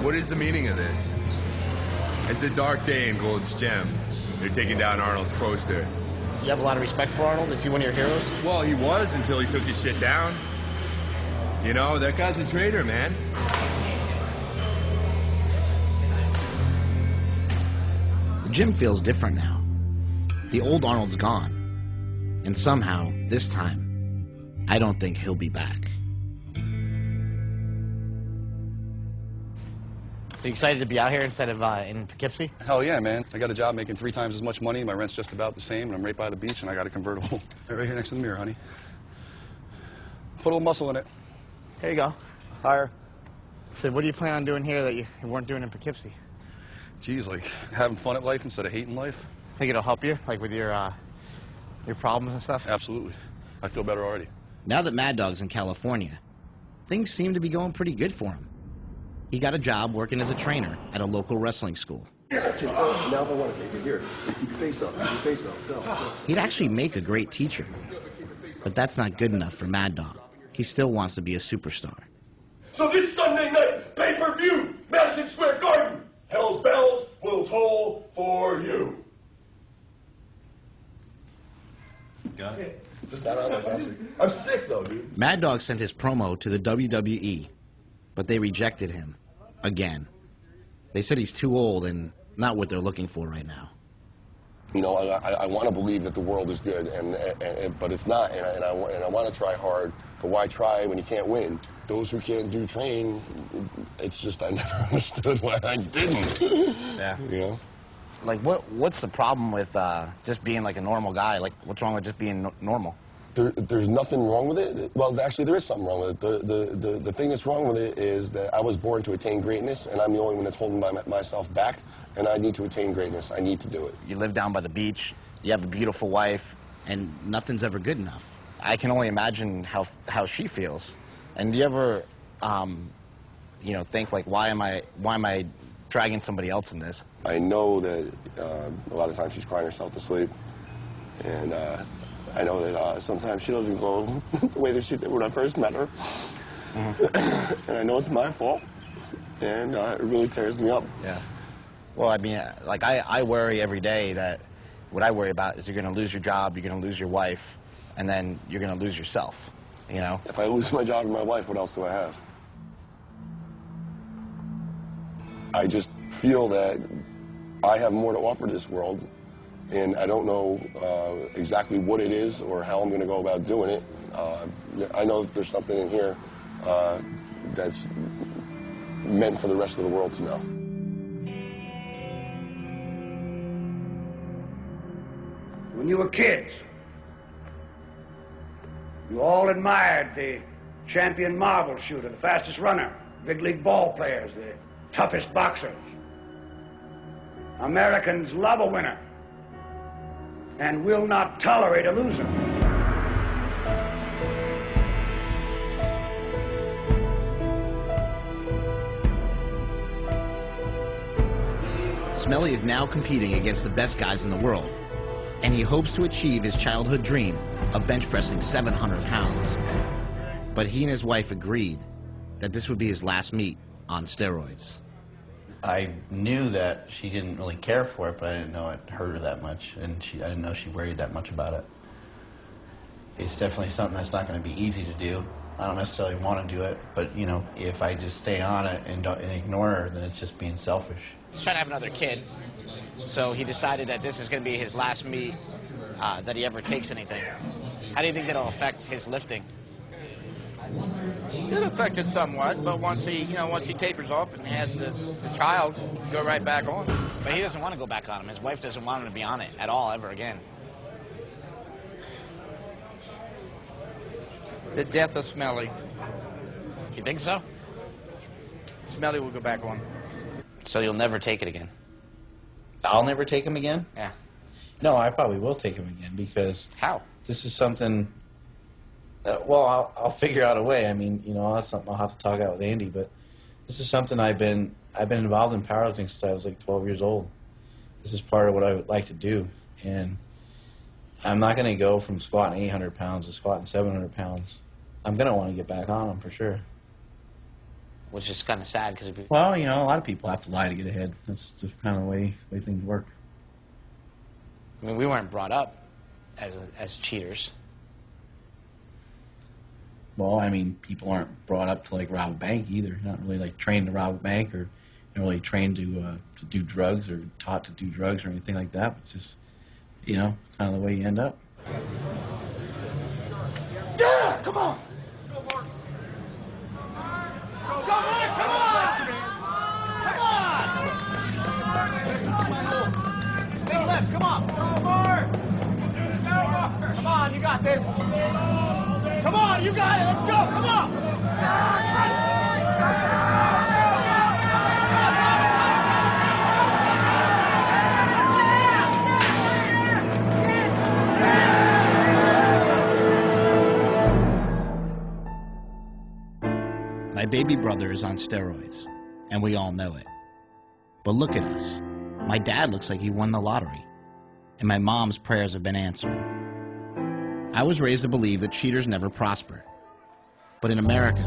What is the meaning of this? It's a dark day in Gold's Gym. They're taking down Arnold's poster. You have a lot of respect for Arnold? Is he one of your heroes? Well, he was until he took his shit down. You know, that guy's a traitor, man. The gym feels different now. The old Arnold's gone. And somehow, this time, I don't think he'll be back. So you excited to be out here instead of in Poughkeepsie? Hell yeah, man. I got a job making 3 times as much money. My rent's just about the same, and I'm right by the beach, and I got a convertible right here next to the mirror, honey. Put a little muscle in it. There you go. Higher. So what do you plan on doing here that you weren't doing in Poughkeepsie? Geez, like having fun at life instead of hating life. Think it'll help you, like with your problems and stuff? Absolutely. I feel better already. Now that Mad Dog's in California, things seem to be going pretty good for him. He got a job working as a trainer at a local wrestling school. Now if I want to take it here, keep your face up, so. He'd actually make a great teacher. But that's not good enough for Mad Dog. He still wants to be a superstar. So this Sunday night, pay-per-view, Madison Square Garden, Hell's bells will toll for you. Got it. Just not on my best. I'm sick though, dude. Mad Dog sent his promo to the WWE, but they rejected him again. They said he's too old and not what they're looking for right now. You know, I want to believe that the world is good, but it's not, and I want to try hard, but why try when you can't win? Those who can't do train, it's just I never understood why I didn't. Yeah. You know? Like, what's the problem with just being like a normal guy? Like, what's wrong with just being normal? There's nothing wrong with it. Well, actually, there is something wrong with it. The thing that's wrong with it is that I was born to attain greatness, and I'm the only one that's holding myself back, and I need to attain greatness. I need to do it. You live down by the beach, you have a beautiful wife, And nothing's ever good enough. I can only imagine how she feels. And do you ever, you know, think like, why am I dragging somebody else in this? I know that a lot of times she's crying herself to sleep, and I know that sometimes she doesn't go the way that she did when I first met her. Mm-hmm. And I know it's my fault, and it really tears me up. Yeah. Well, I mean, like, I worry every day that what I worry about is you're going to lose your job, you're going to lose your wife, and then you're going to lose yourself, you know? If I lose my job and my wife, what else do I have? I just feel that I have more to offer this world, and I don't know exactly what it is or how I'm going to go about doing it. I know that there's something in here that's meant for the rest of the world to know. When you were kids, you all admired the champion marble shooter, the fastest runner, big league ball players, the toughest boxers. Americans love a winner and will not tolerate a loser. Smelly is now competing against the best guys in the world, and he hopes to achieve his childhood dream of bench pressing 700 pounds. But he and his wife agreed that this would be his last meet on steroids. I knew that she didn't really care for it, but I didn't know it hurt her that much, and I didn't know she worried that much about it. It's definitely something that's not going to be easy to do. I don't necessarily want to do it, but, you know, if I just stay on it and ignore her, then it's just being selfish. He's trying to have another kid, so he decided that this is going to be his last meet that he ever takes anything. How do you think that'll affect his lifting? It affected somewhat, but once he tapers off and has the child, go right back on. But he doesn't want to go back on him. His wife doesn't want him to be on it at all, ever again. The death of Smelly. You think so? Smelly will go back on. So you'll never take it again? I'll never take him again? Yeah. No, I probably will take him again, because... How? This is something... well, I'll figure out a way. I mean, you know, that's something I'll have to talk out with Andy, but this is something I've been involved in powerlifting since I was like 12 years old. This is part of what I would like to do, and I'm not going to go from squatting 800 pounds to squatting 700 pounds. I'm going to want to get back on them for sure. which is kind of sad because Well, you know, a lot of people have to lie to get ahead. That's just kind of the way things work. I mean, we weren't brought up as cheaters. Well, I mean, people aren't brought up to like rob a bank either. You're not really like trained to rob a bank, or you're not really trained to do drugs or taught to do drugs or anything like that. It's just, you know, kind of the way you end up. Yeah, come on. Let's go, Mark. Let's go, Mark. Come on. Come on. Take left. Come on. Go, Mark. Come on, you got this. Come on, you got it. Let's go. Come on. My baby brother is on steroids, and we all know it. But look at us. My dad looks like he won the lottery, and my mom's prayers have been answered. I was raised to believe that cheaters never prosper. But in America,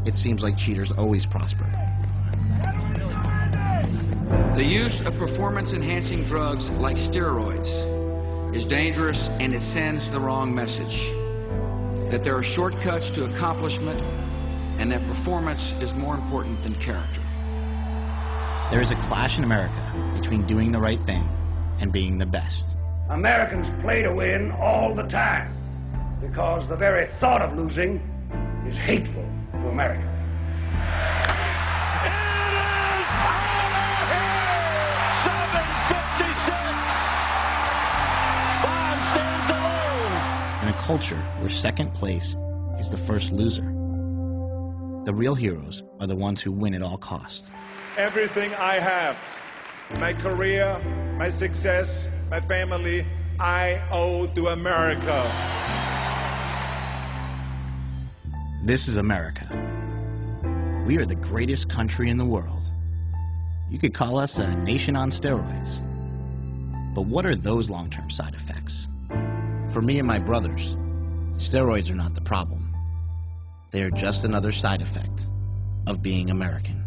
it seems like cheaters always prosper. The use of performance-enhancing drugs like steroids is dangerous, and it sends the wrong message. That there are shortcuts to accomplishment, and that performance is more important than character. There is a clash in America between doing the right thing and being the best. Americans play to win all the time because the very thought of losing is hateful to America. It is over here! 7:56. Bond stands alone. In a culture where second place is the first loser, the real heroes are the ones who win at all costs. Everything I have, my career, my success, my family, I owe to America. This is America. We are the greatest country in the world. You could call us a nation on steroids. But what are those long-term side effects? For me and my brothers, steroids are not the problem. They are just another side effect of being American.